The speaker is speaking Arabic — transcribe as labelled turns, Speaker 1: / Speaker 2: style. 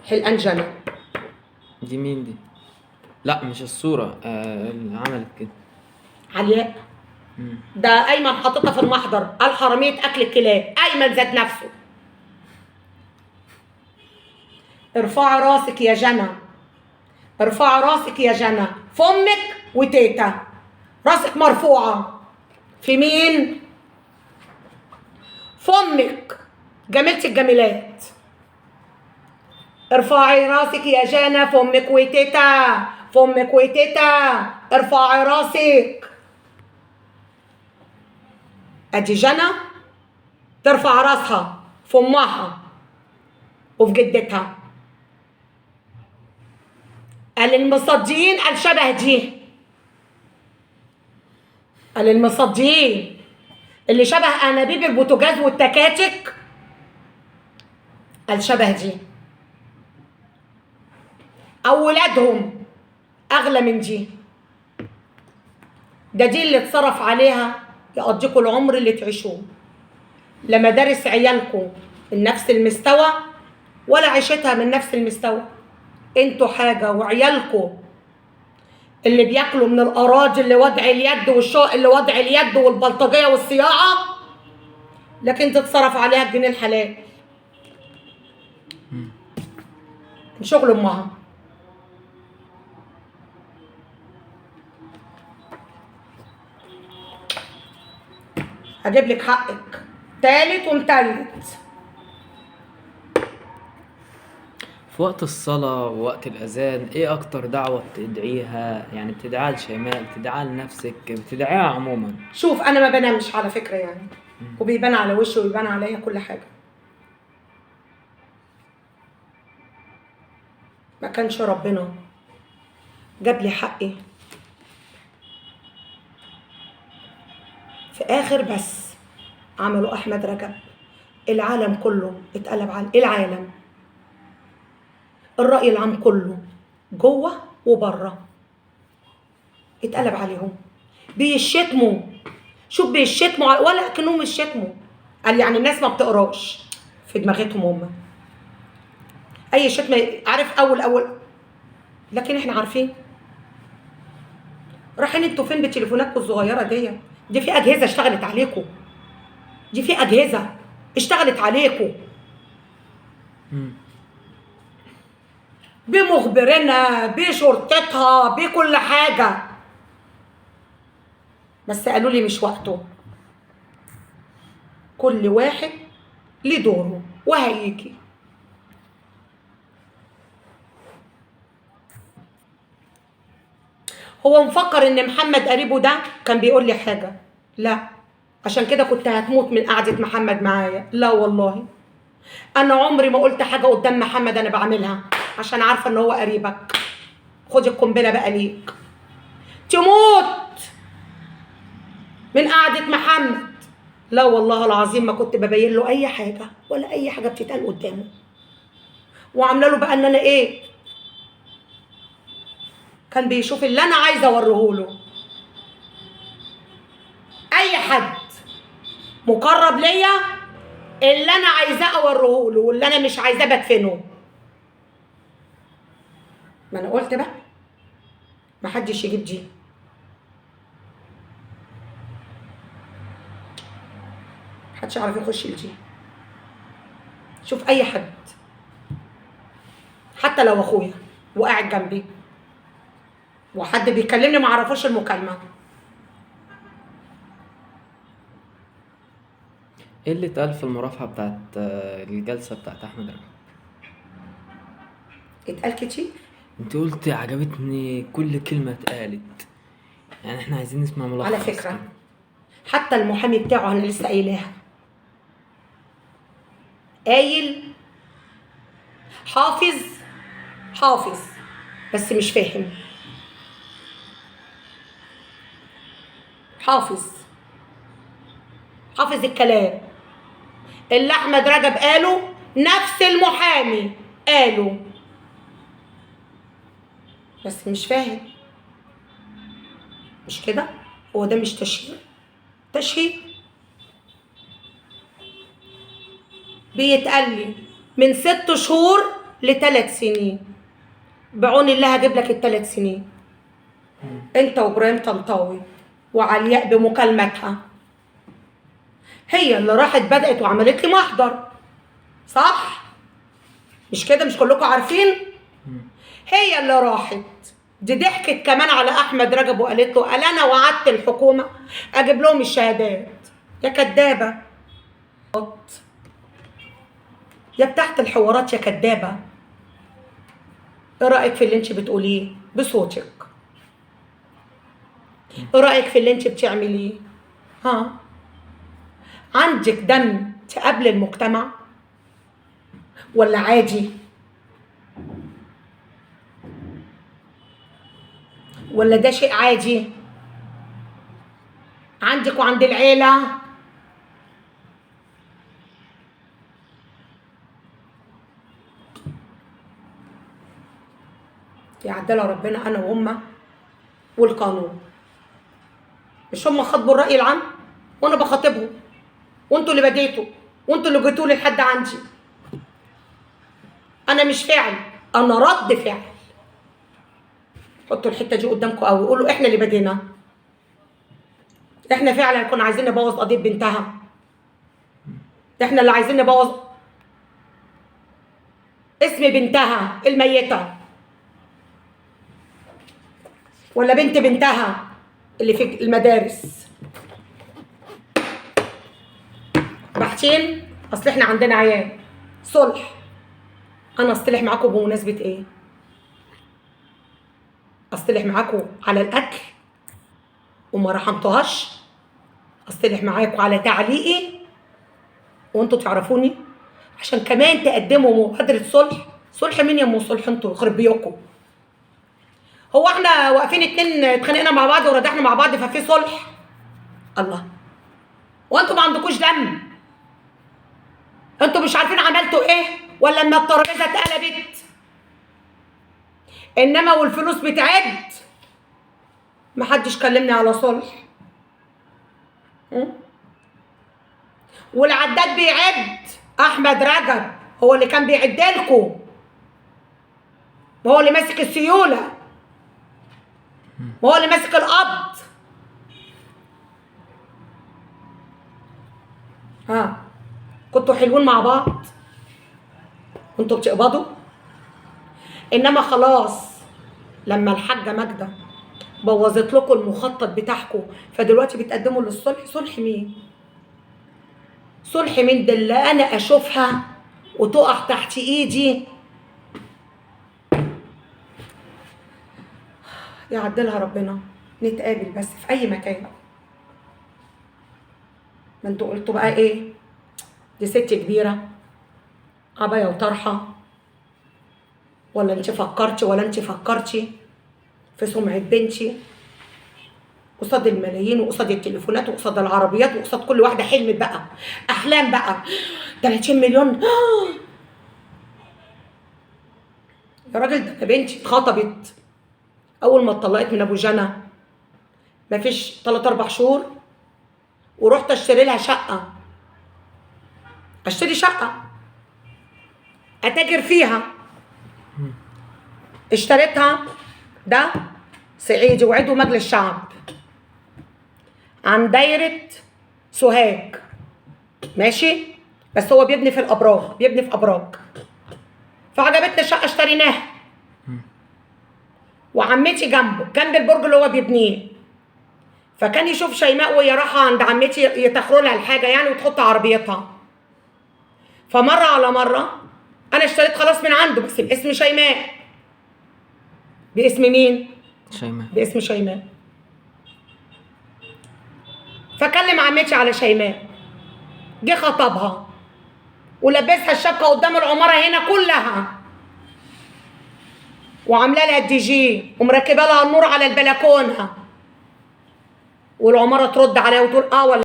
Speaker 1: حلقان جنى.
Speaker 2: دي مين دي؟ لا مش الصورة اللي عملت كده.
Speaker 1: علياء. ده ايمن حاططها في المحضر، قال حراميه اكل الكلاب. ايمن ذات نفسه. ارفعي راسك يا جنى، ارفعي راسك يا جنى، فمك وتيتا راسك مرفوعه. في مين؟ فمك جميلة الجميلات. ارفعي راسك يا جنى، فمك وتيتا، فمك وتيتا، ارفعي راسك. ادي جنى ترفع راسها في امها وفي جدتها. قال المصديين قال شبه دي، قال المصديين اللي شبه انابيب البوتاجاز والتكاتك قال شبه دي. اولادهم اغلى من دي. دي اللي اتصرف عليها يقضيكوا العمر اللي تعيشوه. لا مدارس عيالكم من نفس المستوى ولا عيشتها من نفس المستوى. انتوا حاجه وعيالكم اللي بياكلوا من الاراضي اللي وضع اليد والشقق اللي وضع اليد والبلطجيه والصياعه، لكن تتصرف عليها الجنيه الحلال من شغل امها. هجيب لك حقك تالت ومتلت.
Speaker 2: في وقت الصلاة ووقت الأذان إيه أكتر دعوة بتدعيها؟ يعني بتدعيها لشيماء، بتدعيها لنفسك، بتدعيها عموما؟
Speaker 1: شوف أنا ما بنامش على فكرة يعني، وبيبان على وشي وبيبان عليا كل حاجة. ما كانش ربنا جاب لي حقي في آخر بس عملوا أحمد رجب، العالم كله اتقلب على العالم، الرأي العام كله جوه وبره اتقلب عليهم. بيشتموا، شوف بيشتموا ولا كأنهم يشتموا. قال يعني الناس ما بتقراش في دماغتهم هم اي شتمه، عارف اول لكن احنا عارفين. رايحين انتوا فين بتليفوناتكم الصغيره دي في اجهزه اشتغلت عليكم، دي في اجهزه اشتغلت عليكم بمخبرنا بشرطتها بكل حاجه. بس قالوا لي مش وقته، كل واحد ليه دوره وهيجي. هو مفكر ان محمد قريبه ده كان بيقول لي حاجه؟ لا، عشان كده كنت هتموت من قعده محمد معايا. لا والله انا عمري ما قلت حاجه قدام محمد انا بعملها عشان عارفه ان هو قريبك. خد القنبله بقى ليك، تموت من قعده محمد. لا والله العظيم ما كنت ببين له اي حاجه ولا اي حاجه بتتقال قدامه، وعامله له بقى ان انا ايه، كان بيشوف اللي انا عايزه اوريه له. اي حد مقرب ليا اللي انا عايزاه اوريه له واللي انا مش عايزاه بدفنه. ما انا قلت بقى ما حدش يجيب دي. محدش يعرف يخش الجي. شوف اي حد حتى لو اخويا وقاعد جنبي وحد بيكلمني ما اعرفوش المكالمه.
Speaker 2: ايه اللي اتقال في المرافعة بتاعت الجلسة بتاعت احمد رجب؟
Speaker 1: اتقال كتير.
Speaker 2: انت قلت عجبتني كل كلمة اتقالت، يعني احنا عايزين نسمع ملخص
Speaker 1: على فكره
Speaker 2: كده.
Speaker 1: حتى المحامي بتاعه انا لسه قايلاها، قايل حافظ بس مش فاهم. حافظ الكلام اللي احمد رجب قاله نفس المحامي قاله، بس مش فاهم. مش كده؟ هو ده مش تشهير؟ بيتقال لي من 6 شهور ل3 سنين. بعون الله هجيب لك ال3 سنين. انت وابراهيم طنطاوي وعلياء بمكالمتها هي اللي راحت بدأت وعملت لي محضر، صح؟ مش كده؟ مش كلكم عارفين؟ هي اللي راحت دي ضحكت كمان على احمد رجب وقالت له قال انا وعدت الحكومه اجيب لهم الشهادات. يا كدابه يا بتاعت الحوارات يا كدابه. ايه رايك في اللي انت بتقوليه بصوتك؟ ايه رايك في اللي انت بتعمليه؟ ها؟ عندك دم تقابل المجتمع ولا عادي؟ ولا ده شيء عادي عندك وعند العيلة؟ يعدلها ربنا أنا وهم والقانون. مش هم خاطبوا الرأي العام وأنا بخاطبهم، وأنتوا اللي بديتوا وأنتوا اللي جيتوا لي لحد عندي. أنا مش فعل، أنا رد فعل. حطوا الحتة دي قدامكم قوي، قولوا إحنا اللي بدينا. إحنا فعلا كنا عايزين نبوظ قضية بنتها. إحنا اللي عايزين نبوظ اسم بنتها الميتة، ولا بنت بنتها اللي في المدارس. باحتين اصل احنا عندنا عيال صلح. انا اصطلح معاكم بمناسبة ايه؟ اصطلح معاكم على الاكل وما رحمتوهاش؟ اصطلح معاكم على تعليقي وانتوا تعرفوني عشان كمان تقدموا مبادرة صلح؟ صلح مين يا ام صلح؟ انتوا يخرب بيوتكم. هو احنا واقفين اتنين اتخانقنا مع بعض وردحنا مع بعض ففي صلح؟ الله، وانتوا ما عندكوش دم؟ انتوا مش عارفين عملتوا ايه ولا لما الترابيزه اتقلبت انما والفلوس بتعد محدش كلمني على صلح؟ والعداد بيعد احمد رجب هو اللي كان بيعد لكم، هو اللي ماسك السيوله، هو اللي ماسك القبض. ها كنتوا حلوين مع بعض وانتوا بتقبضوا، انما خلاص لما الحاجه ماجده بوظت لكم المخطط بتاعكم فدلوقتي بتقدموا للصلح. صلح مين؟ صلح مين؟ ده اللي انا اشوفها وتقع تحت ايدي يعدلها ربنا نتقابل بس في اي مكان. ما انتوا قلتوا بقى ايه؟ دي ست كبيره عبايه وطرحه، ولا انت فكرتي ولا انت فكرتي في سمعه بنتي قصاد الملايين وقصاد التليفونات وقصاد العربيات وقصاد كل واحده حلمت بقى احلام بقى 30 مليون. يا راجل ده بنتي اتخطبت اول ما اتطلقت من ابو جنى مفيش 3-4 شهور ورحت اشتري لها شقه، اشتري شقه اتاجر فيها. اشتريتها ده صعيدي وعضو مجلس شعب عن دايره سوهاج، ماشي؟ بس هو بيبني في الابراج، بيبني في ابراج. فعجبتني الشقه اشتريناها، وعمتي جنبه جنب البرج اللي هو بيبنيه، فكان يشوف شيماء وهي رايحه عند عمتي يتاخروا لها الحاجه يعني وتحط عربيتها. فمره على مره انا اشتريت خلاص من عنده بس باسم شيماء. باسم مين؟
Speaker 2: شيماء.
Speaker 1: باسم شيماء. فكلم عمتي على شيماء، جه خطبها ولبسها الشبكه قدام العماره هنا كلها وعامله لها الدي جي ومركبه لها النور على البلكونه، والعماره ترد عليها وتقول اه ولا